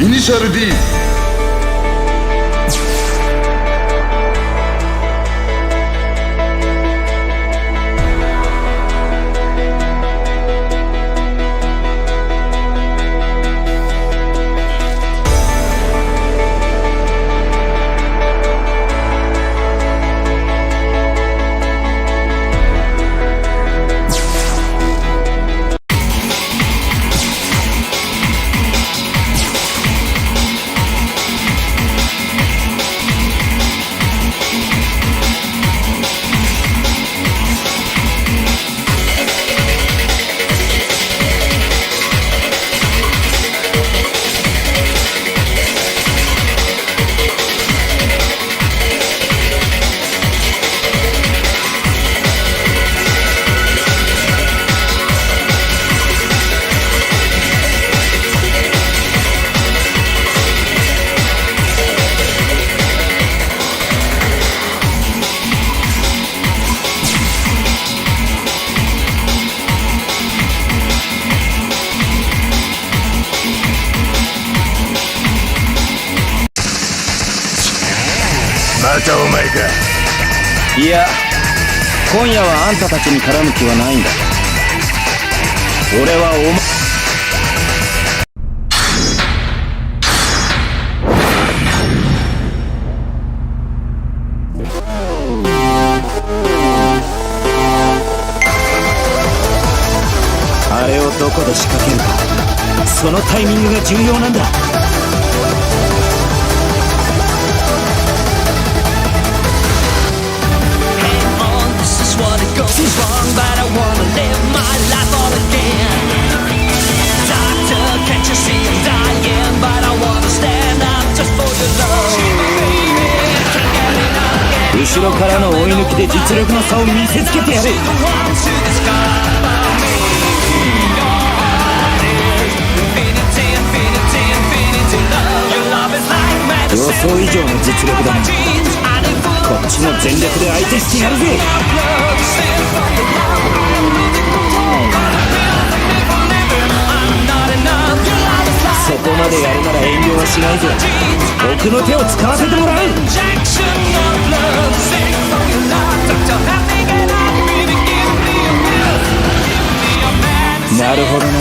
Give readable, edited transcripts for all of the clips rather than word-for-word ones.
イニシャル D。またお前か。いや、今夜はあんたたちに絡む気はないんだ。俺はお前あれをどこで仕掛けるか、そのタイミングが重要なんだ。Wrong, but I wanna live my life all again. Doctor, can't you see I'm dying? But I wanna stand up just for your love. Can't get enough, get 後ろからの追い抜きで実力の差を見せつけてやる。予想以上の実力だな。こっちも全力で相手してやるぜ。そこまでやるなら遠慮はしないぜ。僕の手を使わせてもらう。なるほどな。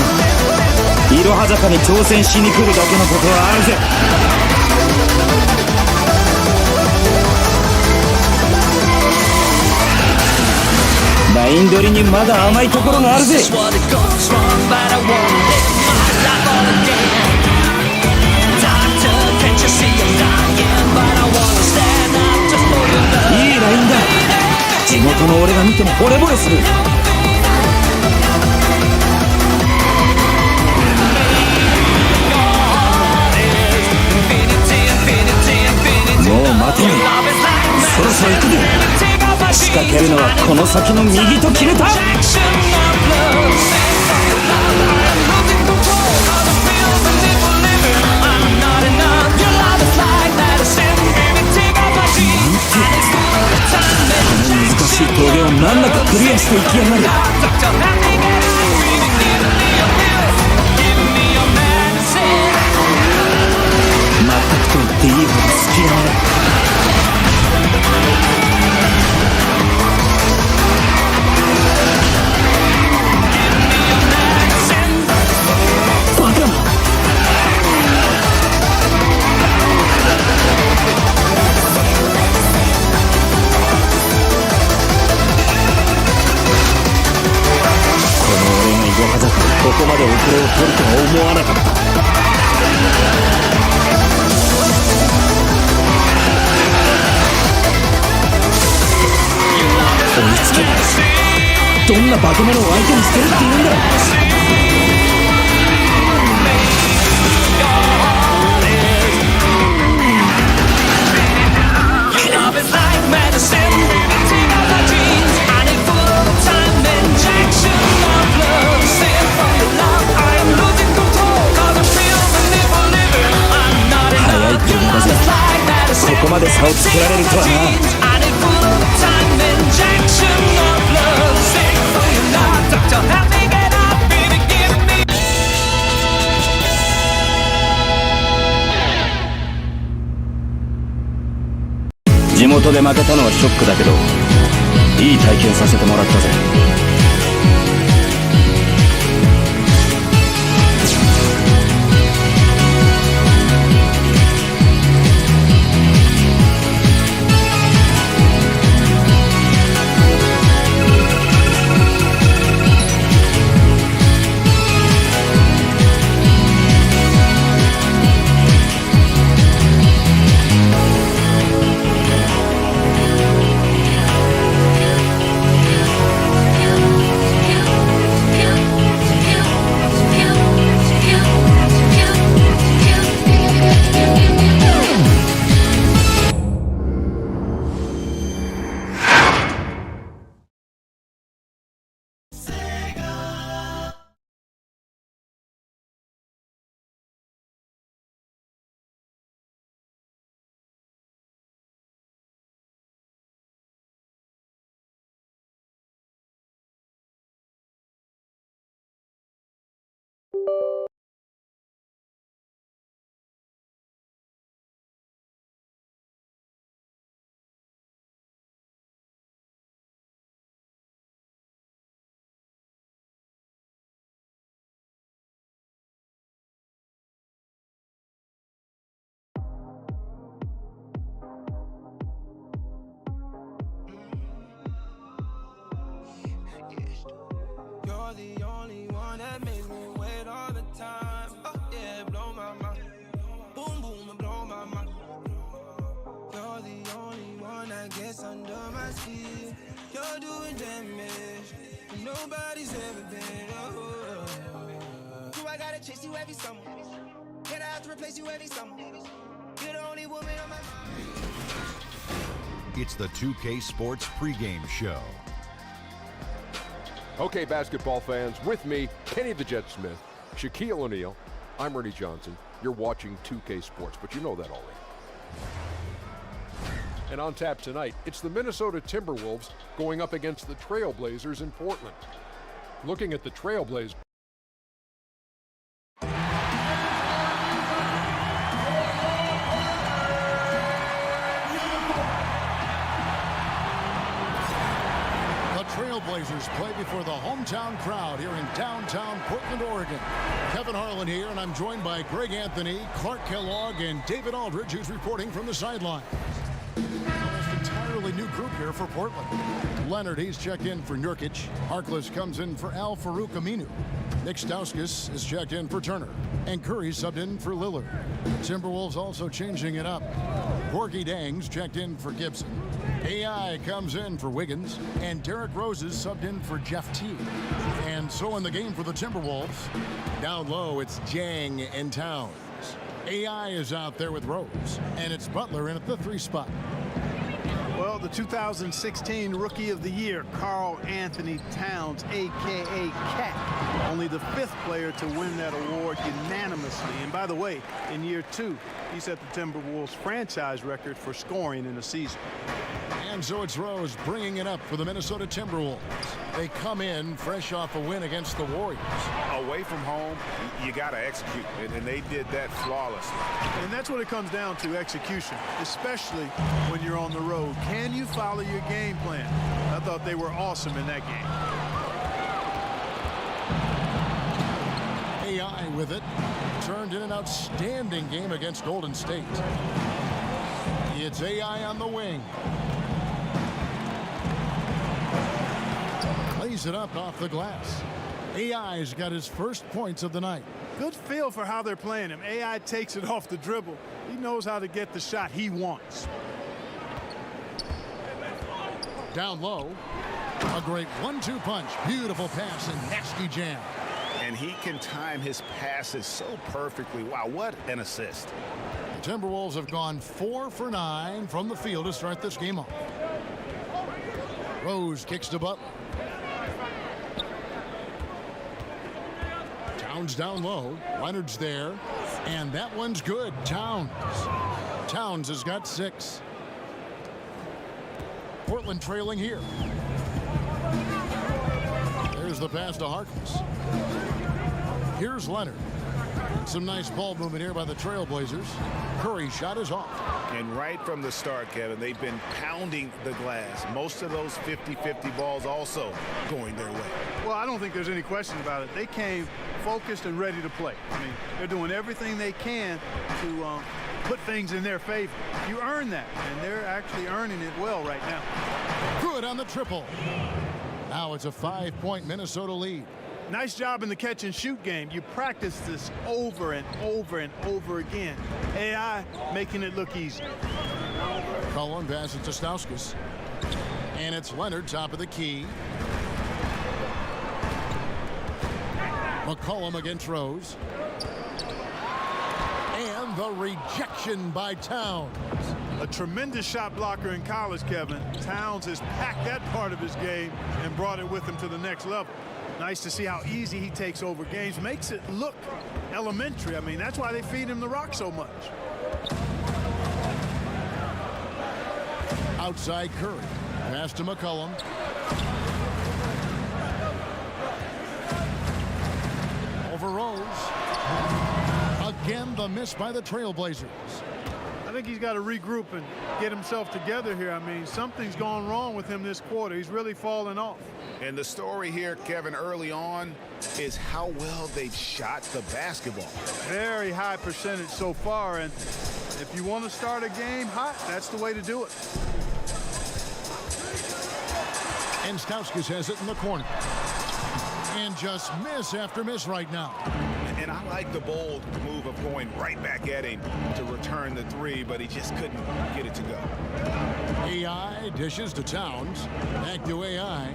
いろは坂に挑戦しに来るだけのことはあるぜ。ライン取りにまだ甘いところがあるぜ。いいラインだ。地元の俺が見ても惚れ惚れする。もう待てない。そろそろ行くぜ。仕掛けるのはこの先の右と決めた。難しい峠を難なくクリアしていきやがる。全くと言っていいほど好きだね。ここまで遅れを取るとは思わなかった。追いつけない。どんな化け物を相手にしてるって言うんだ。ここまで差をつけられるとはな。トで負けたのはショックだけど、いい体験させてもらったぜ。You're the only one that makes me wait all the time. Oh yeah, blow my mind. Boom boom, and blow my mind. You're the only one that gets under my skin. You're doing damage, and nobody's ever been. Oh. Do I gotta chase you every summer? Can I have to replace you every summer? You're the only woman on my mind. It's the 2K Sports pregame show. Okay, basketball fans, with me, Kenny the Jet Smith, Shaquille O'Neal, I'm Ernie Johnson. You're watching 2K Sports, but you know that already. And on tap tonight, it's the Minnesota Timberwolves going up against the Trailblazers in Portland. Looking at the Trailblazers. Trailblazers play before the hometown crowd here in downtown Portland, Oregon. Kevin Harlan here, and I'm joined by Greg Anthony, Clark Kellogg, and David Aldridge, who's reporting from the sideline. Almost entirely new group here for Portland. Leonard, he's checked in for Nurkic. Harkless comes in for Al Farouk Aminu. Nick Stauskas is checked in for Turner. And Curry subbed in for Lillard. Timberwolves also changing it up. Gorgie Dang's checked in for Gibson. AI comes in for Wiggins, and Derrick Rose is subbed in for Jeff Teague. And so in the game for the Timberwolves, down low, it's Jang and Towns. AI is out there with Rose, and it's Butler in at the 3 spot. Well, the 2016 Rookie of the Year, Karl Anthony Towns, a.k.a. Cat, only the 5th player to win that award unanimously. And by the way, in year 2, he set the Timberwolves franchise record for scoring in a season. And so it's Rose bringing it up for the Minnesota Timberwolves. They come in fresh off a win against the Warriors. Away from home, you got to execute, and they did that flawlessly. And that's what it comes down to, execution, especially when you're on the road. Can you follow your game plan? I thought they were awesome in that game. AI with it. Turned in an outstanding game against Golden State. It's AI on the wing. Lays it up off the glass. AI's got his first points of the night. Good feel for how they're playing him. AI takes it off the dribble. He knows how to get the shot he wants. Down low. A great 1-2 punch. Beautiful pass and nasty jam. And he can time his passes so perfectly. Wow, what an assist. The Timberwolves have gone 4 for 9 from the field to start this game off. Rose kicks to Butler. Towns down low. Leonard's there. And that one's good. Towns has got 6. Portland trailing here. There's the pass to Harkless. Here's Leonard. Some nice ball movement here by the Trailblazers. Curry's shot is off. And right from the start, Kevin, they've been pounding the glass. Most of those 50-50 balls also going their way. Well, I don't think there's any question about it. They came focused and ready to play. I mean, they're doing everything they can to put things in their favor. You earn that, and they're actually earning it well right now. Good on the triple. Now it's a 5-point Minnesota lead. Nice job in the catch and shoot game. You practice this over and over and over again. AI making it look easy. Cullen passes to Stauskas. And it's Leonard, top of the key. McCollum against Rose. And the rejection by Towns. A tremendous shot blocker in college, Kevin. Towns has packed that part of his game and brought it with him to the next level. Nice to see how easy he takes over games. Makes it look elementary. I mean, that's why they feed him the rock so much. Outside Curry. Pass to McCollum. Over Rose. Again, the miss by the Trailblazers. I think he's got to regroup and get himself together here. I mean, something's gone wrong with him this quarter. He's really fallen off. And the story here, Kevin, early on is how well they've shot the basketball. Very high percentage so far, and if you want to start a game hot, that's the way to do it. And Stauskas has it in the corner. And just miss after miss right now. And I like the bold move of going right back at him to return the three, but he just couldn't get it to go. AI dishes to Towns. Back to AI.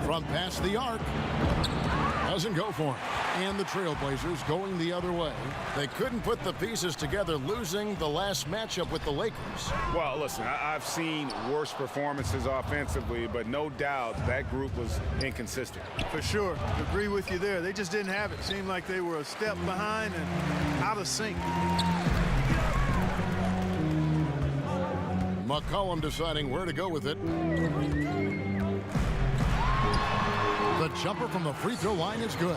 From past the arc. Doesn't go for it. And the Trailblazers going the other way. They couldn't put the pieces together, losing the last matchup with the Lakers. Well, listen, I've seen worse performances offensively, but no doubt that group was inconsistent. For sure. Agree with you there. They just didn't have it. Seemed like they were a step behind and out of sync. McCollum deciding where to go with it. The jumper from the free throw line is good.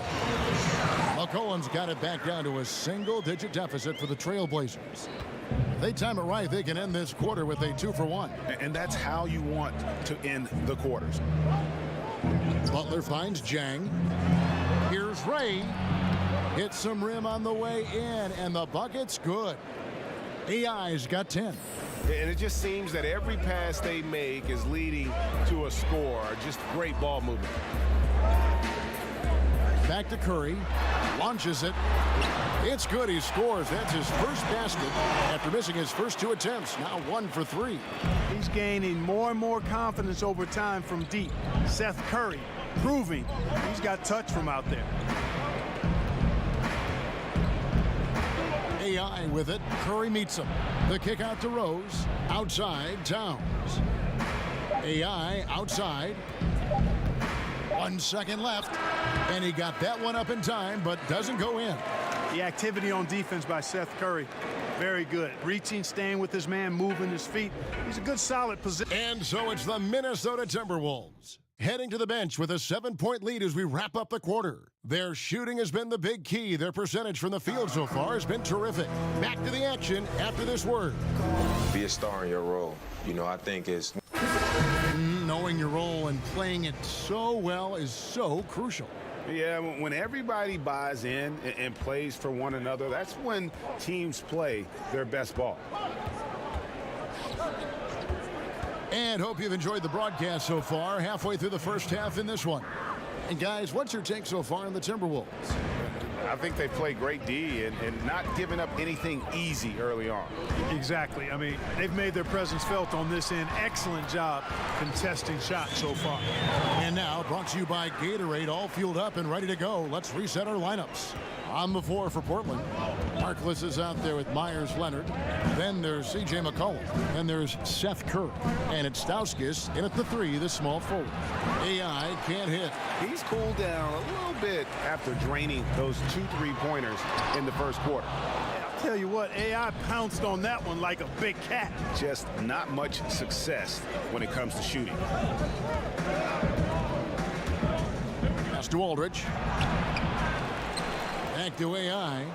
McCollum's got it back down to a single-digit deficit for the Trailblazers. If they time it right, they can end this quarter with a 2-for-1. And that's how you want to end the quarters. Butler finds Jang. Here's Ray. Hits some rim on the way in, and the bucket's good. AI's got 10. And it just seems that every pass they make is leading to a score. Just great ball movement. Back to Curry. Launches it. It's good. He scores. That's his first basket after missing his first 2 attempts. Now 1 for 3. He's gaining more and more confidence over time from deep. Seth Curry proving he's got touch from out there. AI with it. Curry meets him. The kick out to Rose. Outside, Towns. AI outside. 1 second left. And he got that one up in time, but doesn't go in. The activity on defense by Seth Curry, very good. Reaching, staying with his man, moving his feet. He's a good, solid position. And so it's the Minnesota Timberwolves heading to the bench with a 7-point lead as we wrap up the quarter. Their shooting has been the big key. Their percentage from the field so far has been terrific. Back to the action after this word. Be a star in your role. You know, I think it's... Knowing your role and playing it so well is so crucial. Yeah, when everybody buys in and plays for one another, that's when teams play their best ball. And hope you've enjoyed the broadcast so far, halfway through the first half in this one. And guys, what's your take so far on the Timberwolves? I think they play great D and not giving up anything easy early on. Exactly. I mean, they've made their presence felt on this end. Excellent job contesting shots so far. And now, brought to you by Gatorade, all fueled up and ready to go. Let's reset our lineups. On the floor for Portland, Harkless is out there with Myers Leonard. Then there's C.J. McCollum. Then there's Seth Curry. And it's Stauskas in at the 3, the small forward. AI can't hit. He's cooled down a little bit after draining those 2 3-pointers in the first quarter. I'll tell you what, AI pounced on that one like a big cat. Just not much success when it comes to shooting. Pass to Aldridge. Back to AI.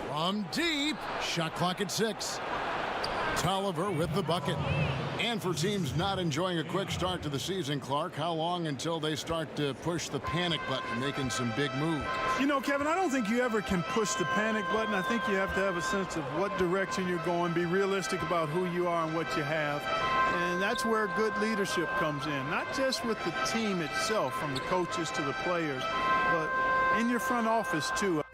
From deep. Shot clock at 6. Tolliver with the bucket. And for teams not enjoying a quick start to the season, Clark, how long until they start to push the panic button, making some big moves? You know, Kevin, I don't think you ever can push the panic button. I think you have to have a sense of what direction you're going, be realistic about who you are and what you have. And that's where good leadership comes in, not just with the team itself, from the coaches to the players, but in your front office, too.